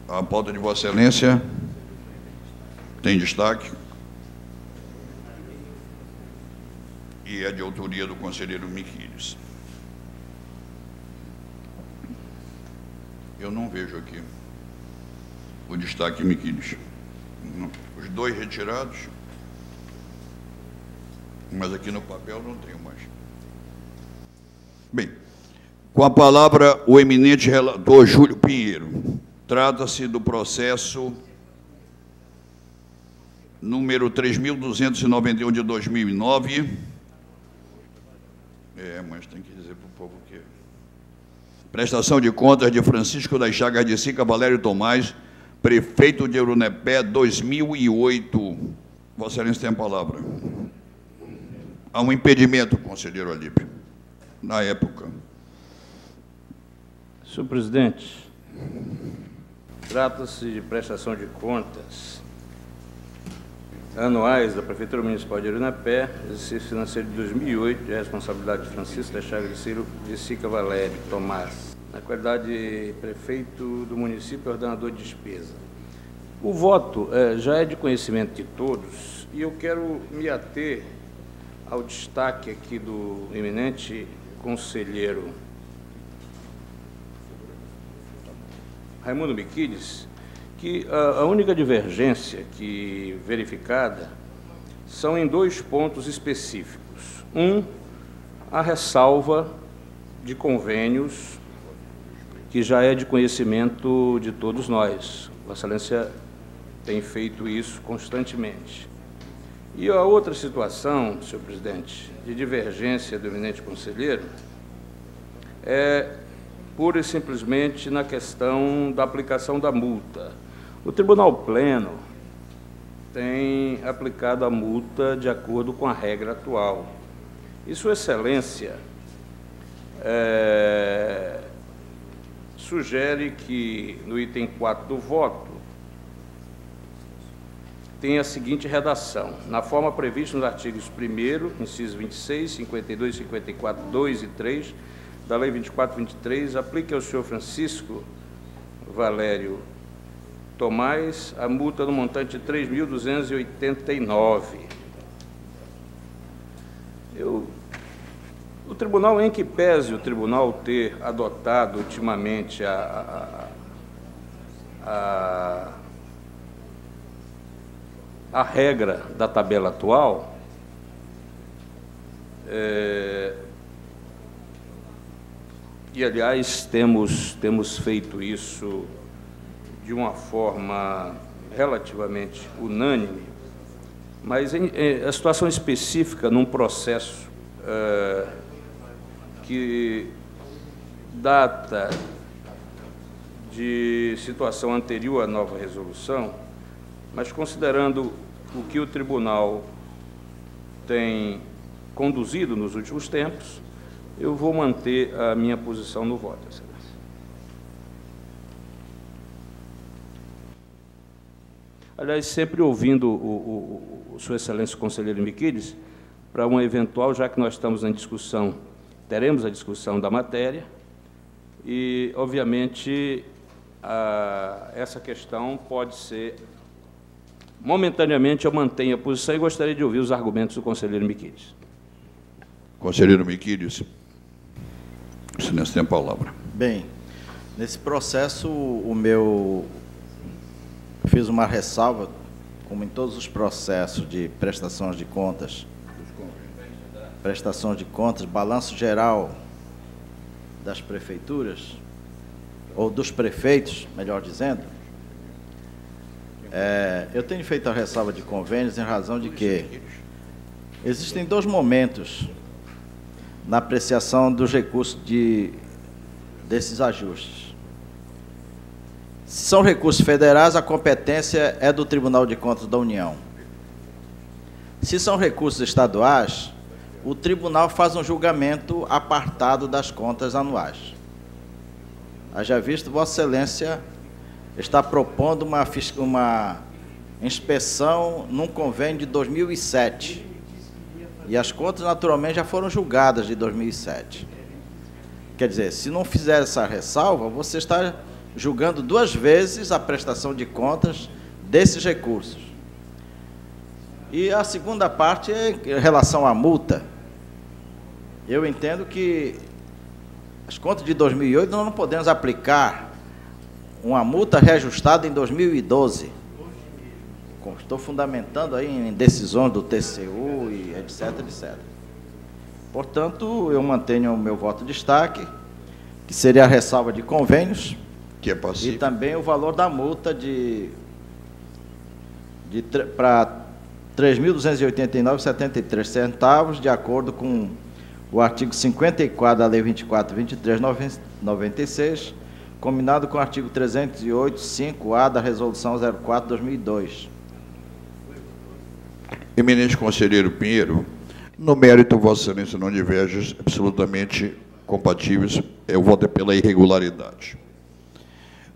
A pauta de Vossa Excelência tem destaque e é de autoria do conselheiro Miquiles. Eu não vejo aqui o destaque Miquiles. Os dois retirados, mas aqui no papel não tenho mais. Bem, com a palavra o eminente relator Júlio Pinheiro. Trata-se do processo número 3.291 de 2009. Mas tem que dizer para o povo que... Prestação de contas de Francisco das Chagas de Sica Valério Tomás, prefeito de Urunepé, 2008. Vossa Excelência tem a palavra. Há um impedimento, conselheiro Alípio, na época. Senhor presidente, trata-se de prestação de contas anuais da Prefeitura Municipal de Urunepé, exercício financeiro de 2008, de responsabilidade de Francisco das Chagas de Sica Valério Tomás, na qualidade de prefeito do município e ordenador de despesa. O voto já é de conhecimento de todos e eu quero me ater ao destaque aqui do eminente conselheiro Raimundo Miquiles, que a única divergência que verificada são em dois pontos específicos. Um, a ressalva de convênios, que já é de conhecimento de todos nós. Vossa Excelência tem feito isso constantemente. E a outra situação, senhor presidente, de divergência do eminente conselheiro, é pura e simplesmente na questão da aplicação da multa. O Tribunal Pleno tem aplicado a multa de acordo com a regra atual. E Sua Excelência sugere que, no item 4 do voto, tem a seguinte redação: na forma prevista nos artigos 1º, inciso 26, 52, 54, 2 e 3, da Lei 2423, aplique ao senhor Francisco Valério Tomás a multa no montante de 3.289. O tribunal, em que pese o tribunal ter adotado ultimamente a regra da tabela atual, e, aliás, temos feito isso de uma forma relativamente unânime, mas a situação específica num processo que data de situação anterior à nova resolução, mas considerando o que o tribunal tem conduzido nos últimos tempos, eu vou manter a minha posição no voto, Excelência. Aliás, sempre ouvindo Sua Excelência o conselheiro Miquiles, para uma eventual, já que nós estamos em discussão, teremos a discussão da matéria, e, obviamente, essa questão pode ser... Momentaneamente, eu mantenho a posição e gostaria de ouvir os argumentos do conselheiro Miquiles. Conselheiro Miquiles, Excelência tem a palavra. Bem, nesse processo, eu fiz uma ressalva, como em todos os processos de prestações de contas, prestação de contas, balanço geral das prefeituras, ou dos prefeitos, melhor dizendo, eu tenho feito a ressalva de convênios em razão de que existem dois momentos na apreciação dos recursos desses ajustes. Se são recursos federais, a competência é do Tribunal de Contas da União. Se são recursos estaduais, o tribunal faz um julgamento apartado das contas anuais. Haja visto, Vossa Excelência está propondo uma inspeção num convênio de 2007. E as contas, naturalmente, já foram julgadas de 2007. Quer dizer, se não fizer essa ressalva, você está julgando duas vezes a prestação de contas desses recursos. E a segunda parte é em relação à multa. Eu entendo que as contas de 2008 nós não podemos aplicar uma multa reajustada em 2012. Estou fundamentando aí em decisões do TCU e etc, etc. Portanto, eu mantenho o meu voto de destaque, que seria a ressalva de convênios, que é possível, e também o valor da multa para R$ 3.289,73 centavos, de acordo com o artigo 54 da Lei 24.2396, combinado com o artigo 308, 5A da Resolução 04/2002. Eminente conselheiro Pinheiro, no mérito, Vossa Excelência não diverge, absolutamente compatíveis, eu voto pela irregularidade.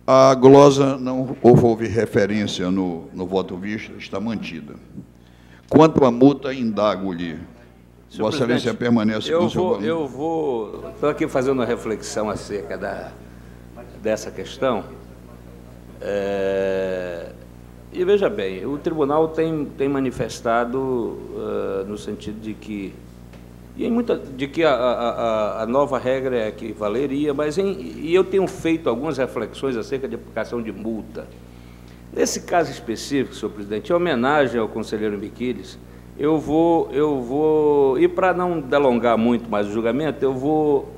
A glosa não houve referência no voto visto, está mantida. Quanto à multa, indago-lhe. Vossa Excelência permanece com o seu valor. Estou aqui fazendo uma reflexão acerca dessa questão. E veja bem, o tribunal tem manifestado no sentido de que a nova regra é que valeria, mas eu tenho feito algumas reflexões acerca de aplicação de multa. Nesse caso específico, senhor presidente, em homenagem ao conselheiro Miquiles, eu vou e para não delongar muito mais o julgamento, eu vou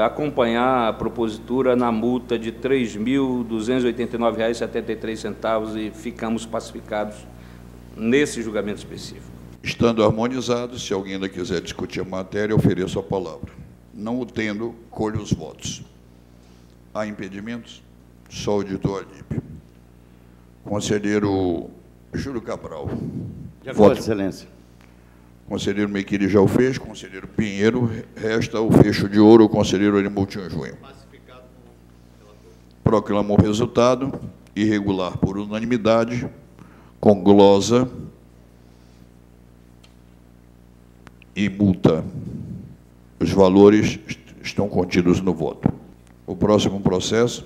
acompanhar a propositura na multa de R$ 3.289,73 e ficamos pacificados nesse julgamento específico. Estando harmonizado, se alguém ainda quiser discutir a matéria, ofereço a palavra. Não o tendo, colho os votos. Há impedimentos? Só o auditor Alípio. Conselheiro Júlio Cabral. De acordo, Excelência. Conselheiro Miquiles já o fez, conselheiro Pinheiro, resta o fecho de ouro, o conselheiro Arimoutinho Júnior. Proclamo o resultado, irregular por unanimidade, com glosa e multa. Os valores estão contidos no voto. O próximo processo,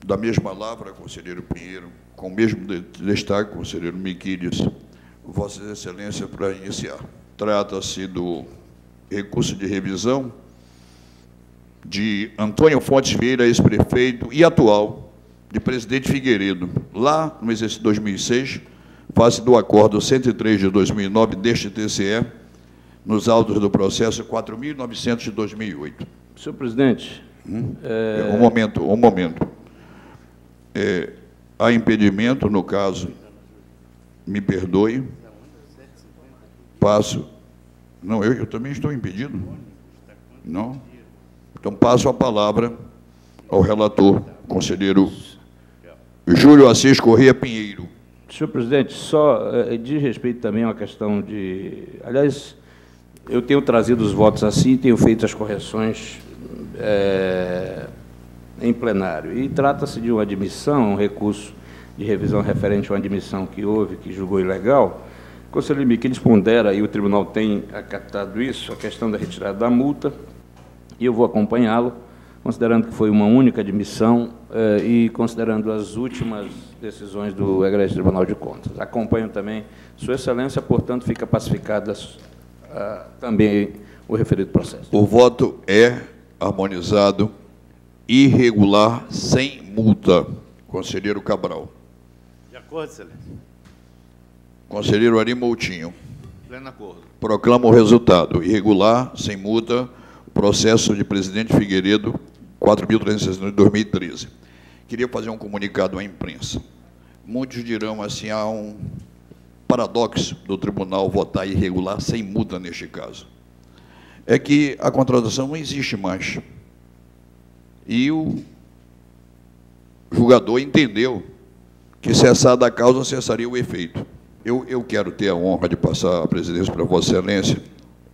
da mesma lavra, conselheiro Pinheiro, com o mesmo destaque, conselheiro Miquiles, Vossa Excelência, para iniciar. Trata-se do recurso de revisão de Antônio Fontes Vieira, ex-prefeito e atual de Presidente Figueiredo, lá no exercício 2006, face do acordo 103 de 2009 deste TCE, nos autos do processo 4.900 de 2008. Senhor presidente... Um momento. Há impedimento, no caso, me perdoe, passo... Não, eu também estou impedido? Não? Então, passo a palavra ao relator, conselheiro Júlio Assis Corrêa Pinheiro. Senhor presidente, só diz respeito também a uma questão de... Aliás, eu tenho trazido os votos assim, tenho feito as correções em plenário. E trata-se de uma admissão, um recurso de revisão referente a uma admissão que houve, que julgou ilegal. O conselheiro Miquiles pondera, e o tribunal tem acatado isso, a questão da retirada da multa, e eu vou acompanhá-lo, considerando que foi uma única admissão e considerando as últimas decisões do Egrégio Tribunal de Contas. Acompanho também Sua Excelência, portanto, fica pacificada também o referido processo. O voto é harmonizado, irregular, sem multa. Conselheiro Cabral. De acordo, Excelência. Conselheiro Arimoutinho. Pleno acordo. Proclamo o resultado. Irregular, sem multa, processo de presidente Figueiredo, 4.360 de 2013. Queria fazer um comunicado à imprensa. Muitos dirão assim, há um paradoxo do tribunal votar irregular sem multa neste caso. É que a contratação não existe mais. E o julgador entendeu que, cessada a causa, cessaria o efeito. Eu quero ter a honra de passar a presidência para Vossa Excelência,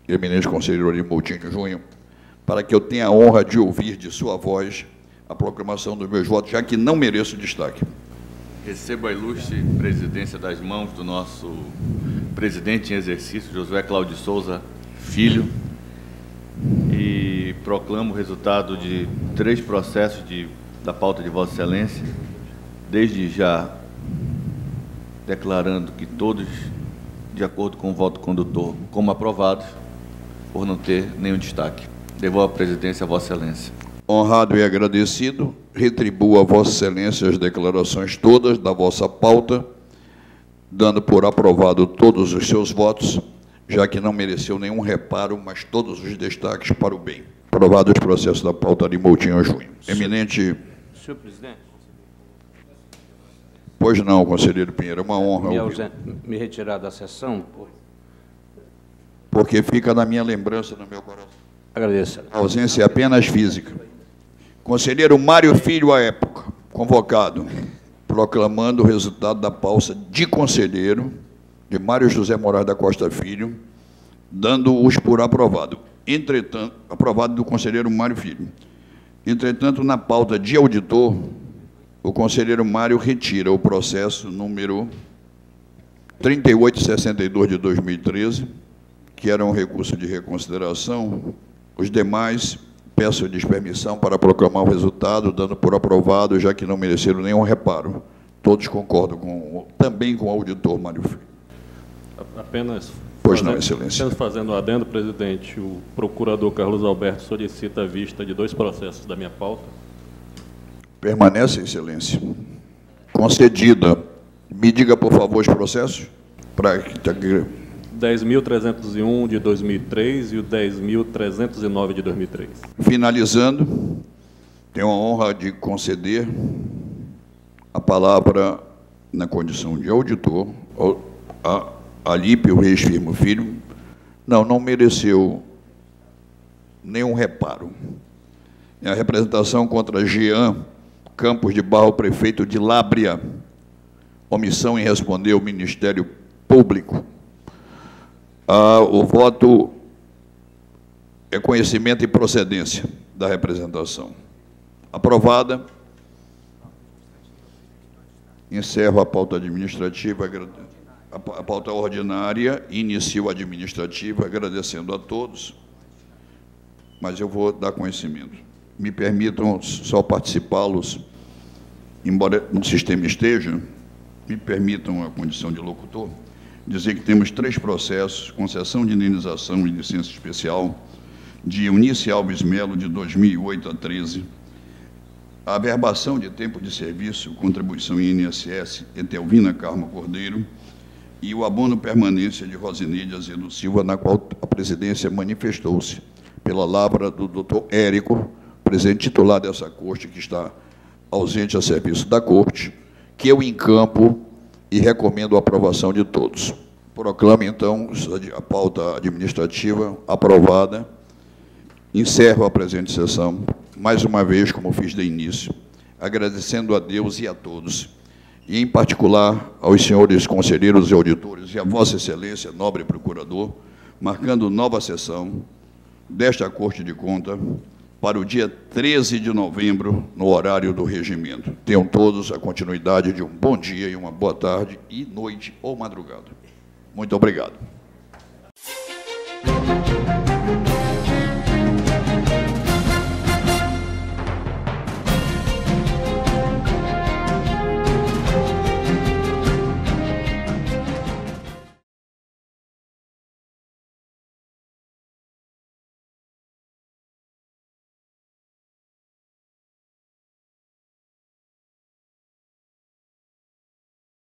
eminente conselheiro Ari Moutinho Júnior, para que eu tenha a honra de ouvir de sua voz a proclamação dos meus votos, já que não mereço destaque. Recebo a ilustre presidência das mãos do nosso presidente em exercício, Josué Cláudio Souza Filho, e proclamo o resultado de 3 processos da pauta de Vossa Excelência, desde já declarando que todos, de acordo com o voto condutor, como aprovados, por não ter nenhum destaque. Devolvo a presidência a Vossa Excelência. Honrado e agradecido, retribuo a Vossa Excelência as declarações todas da vossa pauta, dando por aprovado todos os seus votos, já que não mereceu nenhum reparo, mas todos os destaques para o bem. Aprovado os processos da pauta de Moutinho Júnior. Eminente... Senhor presidente. Pois não, conselheiro Pinheiro, é uma honra. Me retirar da sessão. Porque fica na minha lembrança, no meu coração. Agradeço. A ausência é apenas física. Conselheiro Mário Filho, à época, convocado, proclamando o resultado da pauta de conselheiro de Mário José Moraes da Costa Filho, dando-os por aprovado. Entretanto, aprovado do conselheiro Mário Filho. Entretanto, na pauta de auditor, o conselheiro Mário retira o processo número 3862 de 2013, que era um recurso de reconsideração. Os demais, peço-lhes permissão para proclamar o resultado, dando por aprovado, já que não mereceram nenhum reparo. Todos concordam também com o auditor Mário Filho. Apenas... Pois não, Excelência. Apenas fazendo um adendo, presidente, o procurador Carlos Alberto solicita a vista de 2 processos da minha pauta. Permanece, Excelência. Concedida. Me diga, por favor, os processos. 10.301 de 2003 e o 10.309 de 2003. Finalizando, tenho a honra de conceder a palavra, na condição de auditor, a Alípio Reis Firmo Filho. Não mereceu nenhum reparo. É a representação contra Jean Campos de Barro, prefeito de Lábrea, omissão em responder ao Ministério Público. O voto é conhecimento e procedência da representação. Aprovada. Encerro a pauta administrativa, a pauta ordinária, inicio a administrativa, agradecendo a todos, mas eu vou dar conhecimento. Me permitam só participá-los, embora no sistema esteja, me permitam a condição de locutor, dizer que temos 3 processos, concessão de indenização e licença especial, de Eunice Alves Melo, de 2008 a 13, a averbação de tempo de serviço, contribuição em INSS, Etelvina Carmo Cordeiro, e o abono permanência de Rosineide Azedo Silva, na qual a presidência manifestou-se pela lavra do doutor Érico, presidente titular dessa corte, que está ausente a serviço da corte, que eu encampo e recomendo a aprovação de todos. Proclamo, então, a pauta administrativa aprovada. Encerro a presente sessão, mais uma vez, como fiz de início, agradecendo a Deus e a todos, e, em particular, aos senhores conselheiros e auditores e a Vossa Excelência, nobre procurador, marcando nova sessão desta Corte de Contas para o dia 13 de novembro, no horário do regimento. Tenham todos a continuidade de um bom dia e uma boa tarde, e noite ou madrugada. Muito obrigado.